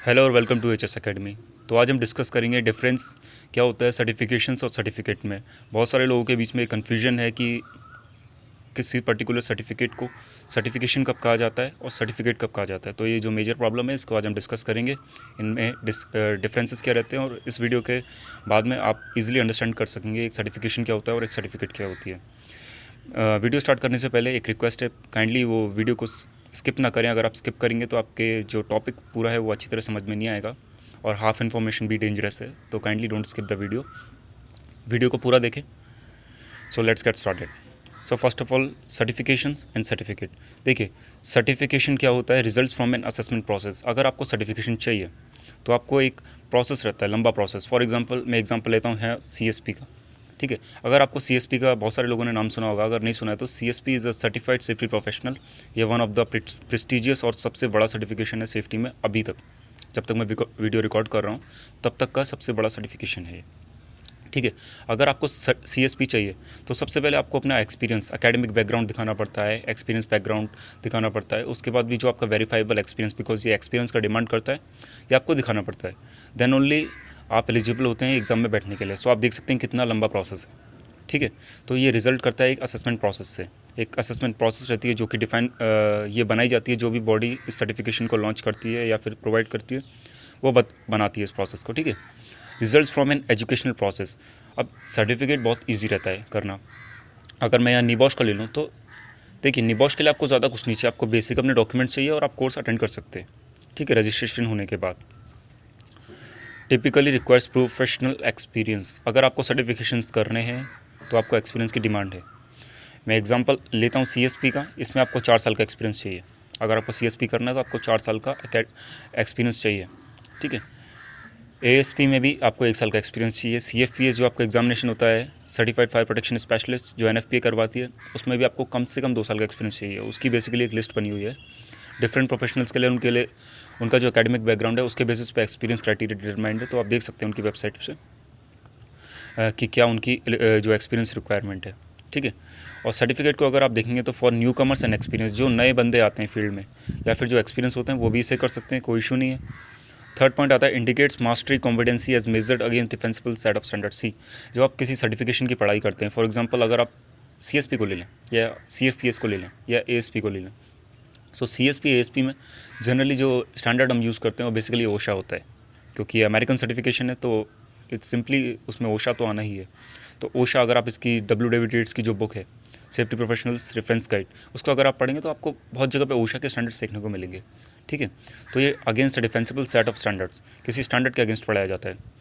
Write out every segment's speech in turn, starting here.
Hello और welcome to H S academy. तो आज हम डिस्कस करेंगे डिफरेंस क्या होता है सर्टिफिकेशंस और सर्टिफिकेट में। बहुत सारे लोगों के बीच में कन्फ्यूजन है कि किसी पर्टिकुलर सर्टिफिकेट को सर्टिफिकेशन कब कहा जाता है और सर्टिफिकेट कब कहा जाता है। तो ये जो मेजर प्रॉब्लम है इसको आज हम डिस्कस करेंगे। इनमें डिफरेंसेस क्या रहते हैं और इस वीडियो के बाद में आप इजीली अंडरस्टैंड कर सकेंगे एक सर्टिफिकेशन क्या होता है और एक सर्टिफिकेट क्या होती है। वीडियो स्टार्ट करने से पहले एक रिक्वेस्ट है, काइंडली वो वीडियो को स्किप ना करें। अगर आप स्किप करेंगे तो आपके जो टॉपिक पूरा है वो अच्छी तरह समझ में नहीं आएगा और हाफ इन्फॉर्मेशन भी डेंजरस है। तो kindly don't skip the video को पूरा देखें। So let's get started. So first of all certifications and certificate. देखिए सर्टिफिकेशन क्या होता है, results from an assessment process. अगर आपको सर्टिफिकेशन चाहिए तो आपको एक प्रोसेस रहता है, लंबा प्रोसेस। फॉर एग्जांपल मैं एग्जांपल लेता हूँ है सीएसपी का। ठीक है, अगर आपको सीएसपी का बहुत सारे लोगों ने नाम सुना होगा, अगर नहीं सुना है तो CSP is a certified safety professional. ये वन ऑफ द प्रेस्टिजियस और सबसे बड़ा सर्टिफिकेशन है सेफ्टी में अभी तक। जब तक मैं वीडियो रिकॉर्ड कर रहा हूँ तब तक का सबसे बड़ा सर्टिफिकेशन है ये। ठीक है, अगर आपको सीएसपी चाहिए तो सबसे पहले आपको अपना एक्सपीरियंस, एकेडमिक बैकग्राउंड दिखाना पड़ता है, एक्सपीरियंस बैकग्राउंड दिखाना पड़ता है। उसके बाद भी जो आपका वेरीफाइबल एक्सपीरियंस, बिकॉज ये एक्सपीरियंस का डिमांड करता है, ये आपको दिखाना पड़ता है। देन ओनली आप एलिजिबल होते हैं एग्ज़ाम में बैठने के लिए। सो आप देख सकते हैं कितना लंबा प्रोसेस है। ठीक है, तो ये रिज़ल्ट करता है एक असेसमेंट प्रोसेस से। एक असेसमेंट प्रोसेस रहती है जो कि ये बनाई जाती है, जो भी बॉडी इस सर्टिफिकेशन को लॉन्च करती है या फिर प्रोवाइड करती है वो बनाती है इस प्रोसेस को। ठीक है, results from an educational process. अब सर्टिफिकेट बहुत ईजी रहता है करना। अगर मैं यहाँ निबॉश का ले लूँ तो देखिए निबॉश के लिए आपको ज़्यादा कुछ नहीं चाहिए, आपको बेसिक अपने डॉक्यूमेंट चाहिए और आप कोर्स अटेंड कर सकते हैं। ठीक है, रजिस्ट्रेशन होने के बाद। Typically requires professional experience. अगर आपको सर्टिफिकेशंस करने हैं तो आपको एक्सपीरियंस की डिमांड है। मैं एग्जांपल लेता हूँ सीएसपी का। इसमें आपको 4 साल का एक्सपीरियंस चाहिए। अगर आपको सीएसपी करना है तो आपको 4 साल का एक्सपीरियंस चाहिए। ठीक है, एएसपी में भी आपको 1 साल का एक्सपीरियंस चाहिए। सीएफपीएस जो आपका एग्जामिनेशन होता है, सर्टिफाइड फायर प्रोटेक्शन स्पेशलिस्ट, जो एनएफपीए करवाती है, उसमें भी आपको कम से कम 2 साल का एक्सपीरियंस चाहिए। उसकी बेसिकली एक लिस्ट बनी हुई है डिफरेंट प्रोफेशनल्स के लिए उनका जो एकेडमिक बैकग्राउंड है उसके बेसिस पे एक्सपीरियंस क्राइटेरिया डिटरमाइंड है। तो आप देख सकते हैं उनकी वेबसाइट से कि क्या उनकी जो एक्सपीरियंस रिक्वायरमेंट है। ठीक है, और सर्टिफिकेट को अगर आप देखेंगे तो for new commerce and experience, जो नए बंदे आते हैं फील्ड में या फिर जो एक्सपीरियंस होते हैं वो भी इसे कर सकते हैं, कोई इशू नहीं है। थर्ड पॉइंट आता है indicates mastery competency as measured against defensible set of standard. See, जब आप किसी सर्टिफिकेशन की पढ़ाई करते हैं, फॉर एग्जांपल अगर आप सीएसपी को ले लें या सीएफपीएस को ले लें या एएसपी को ले लें, सो सीएसपी एएसपी में जनरली जो स्टैंडर्ड हम यूज़ करते हैं वो बेसिकली ओशा होता है, क्योंकि अमेरिकन सर्टिफिकेशन है तो इट्स सिंपली उसमें ओशा तो आना ही है। तो ओशा, अगर आप इसकी डब्ल्यू डेविड येट्स की जो बुक है सेफ्टी प्रोफेशनल्स रेफरेंस गाइड, उसको अगर आप पढ़ेंगे तो आपको बहुत जगह पे ओशा के स्टैंडर्ड्स देखने को मिलेंगे। ठीक है, तो ये against defensible set of standards, किसी स्टैंडर्ड के अगेंस्ट पढ़ाया जाता है।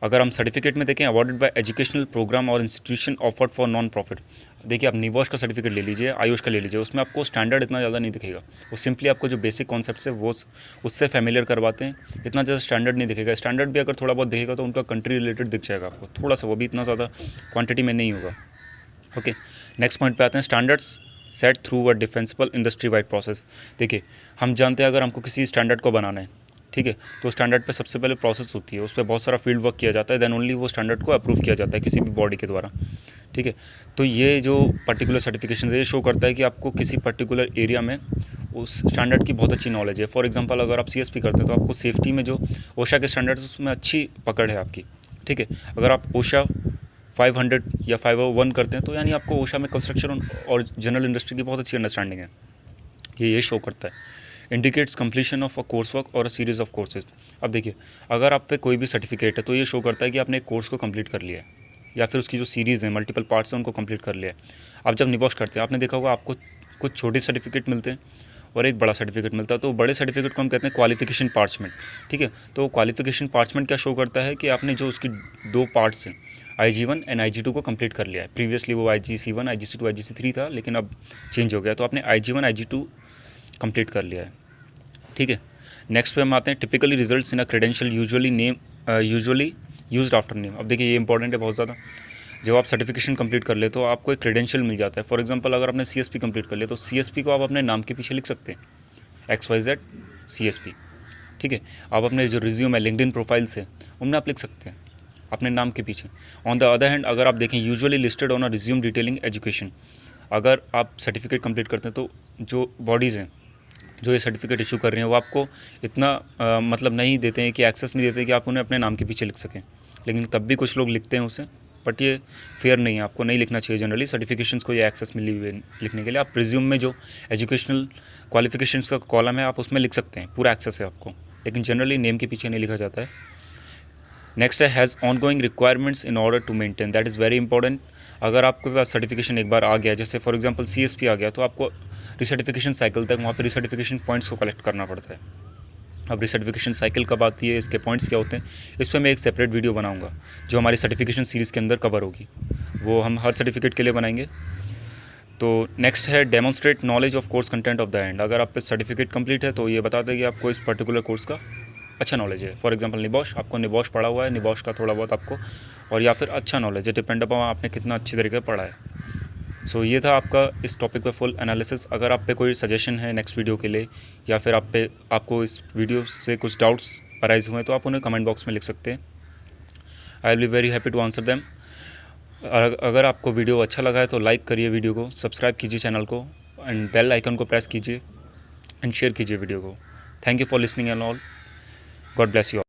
अगर हम सर्टिफिकेट में देखें, अवॉर्डेड बाय एजुकेशनल प्रोग्राम और institution offered for non profit. देखिए आप निवॉश का सर्टिफिकेट ले लीजिए, आयुष का ले लीजिए, उसमें आपको स्टैंडर्ड इतना ज़्यादा नहीं दिखेगा। वो सिंपली आपको जो बेसिक कॉन्सेप्ट्स है वो उससे फैमिलियर करवाते हैं। इतना ज़्यादा स्टैंडर्ड नहीं दिखेगा। स्टैंडर्ड भी अगर थोड़ा बहुत दिखेगा तो उनका कंट्री रिलेटेड दिख जाएगा आपको थोड़ा सा, वो भी इतना ज़्यादा क्वान्टिटी में नहीं होगा। ओके, नेक्स्ट पॉइंट पे आते हैं, standards set through a defensible industry wide process. देखिए हम जानते हैं अगर हमको किसी स्टैंडर्ड को बनाना है, ठीक है, तो स्टैंडर्ड पे सबसे पहले प्रोसेस होती है, उस पर बहुत सारा फील्ड वर्क किया जाता है, देन ओनली वो स्टैंडर्ड को अप्रूव किया जाता है किसी भी बॉडी के द्वारा। ठीक है, तो ये जो पर्टिकुलर सर्टिफिकेशन है ये शो करता है कि आपको किसी पर्टिकुलर एरिया में उस स्टैंडर्ड की बहुत अच्छी नॉलेज है। फॉर एग्जांपल अगर आप सीएसपी करते हैं तो आपको सेफ्टी में जो ओशा के स्टैंडर्ड्स उसमें अच्छी पकड़ है आपकी। ठीक है, अगर आप ओशा 500 या 501 करते हैं तो यानी आपको ओशा में कंस्ट्रक्शन और जनरल इंडस्ट्री की बहुत अच्छी अंडरस्टैंडिंग है। ये शो करता है। Indicates completion of a course work और अ सीरीज़ ऑफ कोर्सेज। अब देखिए अगर आप पे कोई भी सर्टिफिकेट है तो ये शो करता है कि आपने एक कोर्स को कंप्लीट कर लिया है या फिर उसकी जो सीरीज़ है, मल्टीपल पार्ट्स हैं, उनको कंप्लीट कर लिया है। आप जब निबॉश करते हैं आपने देखा होगा आपको कुछ छोटे सर्टिफिकेट मिलते हैं और एक बड़ा सर्टिफिकेट मिलता है। तो बड़े सर्टिफिकेट को हम कहते हैं क्वालिफिकेशन पार्चमेंट। ठीक है, तो क्वालिफिकेशन पार्चमेंट क्या शो करता है कि आपने जो उसकी 2 पार्ट्स हैं IG1 एंड IG2 को कंप्लीट कर लिया है। प्रीवियसली वो IGC1 IGC2 IGC3 था, लेकिन अब चेंज हो गया, तो आपने IG1 IG2 कंप्लीट कर लिया है। ठीक है, नेक्स्ट पे हम आते हैं, typically results in a credential usually used after name. अब देखिए ये इंपॉर्टेंट है बहुत ज़्यादा। जब आप सर्टिफिकेशन कंप्लीट कर ले तो आपको एक क्रेडेंशियल मिल जाता है। फॉर एग्जांपल अगर आपने सीएसपी कंप्लीट कर लिया तो सीएसपी को आप अपने नाम के पीछे लिख सकते हैं, XYZ CSP। ठीक है, आप अपने जो रिज्यूम है, लिंक्डइन प्रोफाइल्स है, उनमें आप लिख सकते हैं अपने नाम के पीछे। ऑन द अदर हैंड अगर आप देखें, usually listed on a resume detailing education. अगर आप सर्टिफिकेट कंप्लीट करते हैं तो जो बॉडीज़ हैं जो ये सर्टिफिकेट इशू कर रहे हैं वो आपको इतना मतलब नहीं देते हैं कि एक्सेस नहीं देते कि आप उन्हें अपने नाम के पीछे लिख सकें, लेकिन तब भी कुछ लोग लिखते हैं उसे। बट ये फेयर नहीं है, आपको नहीं लिखना चाहिए जनरली सर्टिफिकेशंस को ये एक्सेस मिली हुई है लिखने के लिए। आप रिज्यूम में जो एजुकेशनल क्वालिफिकेशंस का कॉलम है आप उसमें लिख सकते हैं, पूरा एक्सेस है आपको, लेकिन जनरली नेम के पीछे नहीं लिखा जाता है। नेक्स्ट है has ongoing requirements in order to maintain, that is very important. अगर आपके पास सर्टिफिकेशन एक बार आ गया, जैसे फॉर एग्जांपल CSP आ गया, तो आपको रिसर्टिफिकेशन साइकिल तक वहाँ पे रिसर्टिफिकेशन पॉइंट्स को कलेक्ट करना पड़ता है। अब रिसर्टिफिकेशन साइकिल कब आती है, इसके पॉइंट्स क्या होते हैं, इस पर मैं एक सेपरेट वीडियो बनाऊंगा जो हमारी सर्टिफिकेशन सीरीज़ के अंदर कवर होगी, वो हम हर सर्टिफिकेट के लिए बनाएंगे। तो नेक्स्ट है demonstrate knowledge of course content of the end. अगर आप पे सर्टिफिकेट कंप्लीट है तो ये बता दें कि आपको इस पर्टिकुलर कोर्स का अच्छा नॉलेज है। फॉर एग्जांपल निबॉश, आपको निबॉश पढ़ा हुआ है, निबॉश का थोड़ा बहुत आपको, और या फिर अच्छा नॉलेज है, डिपेंड अपॉन आपने कितना अच्छी तरीके से पढ़ा है। सो ये था आपका इस टॉपिक पे फुल एनालिसिस। अगर आप पे कोई सजेशन है नेक्स्ट वीडियो के लिए, या फिर आपको इस वीडियो से कुछ डाउट्स अराइज हुए हैं, तो आप उन्हें कमेंट बॉक्स में लिख सकते हैं। I will be very happy to answer them. अगर आपको वीडियो अच्छा लगा है तो लाइक करिए वीडियो को, सब्सक्राइब कीजिए चैनल को, एंड बेल आइकन को प्रेस कीजिए, एंड शेयर कीजिए वीडियो को। Thank you for listening and all. God bless you.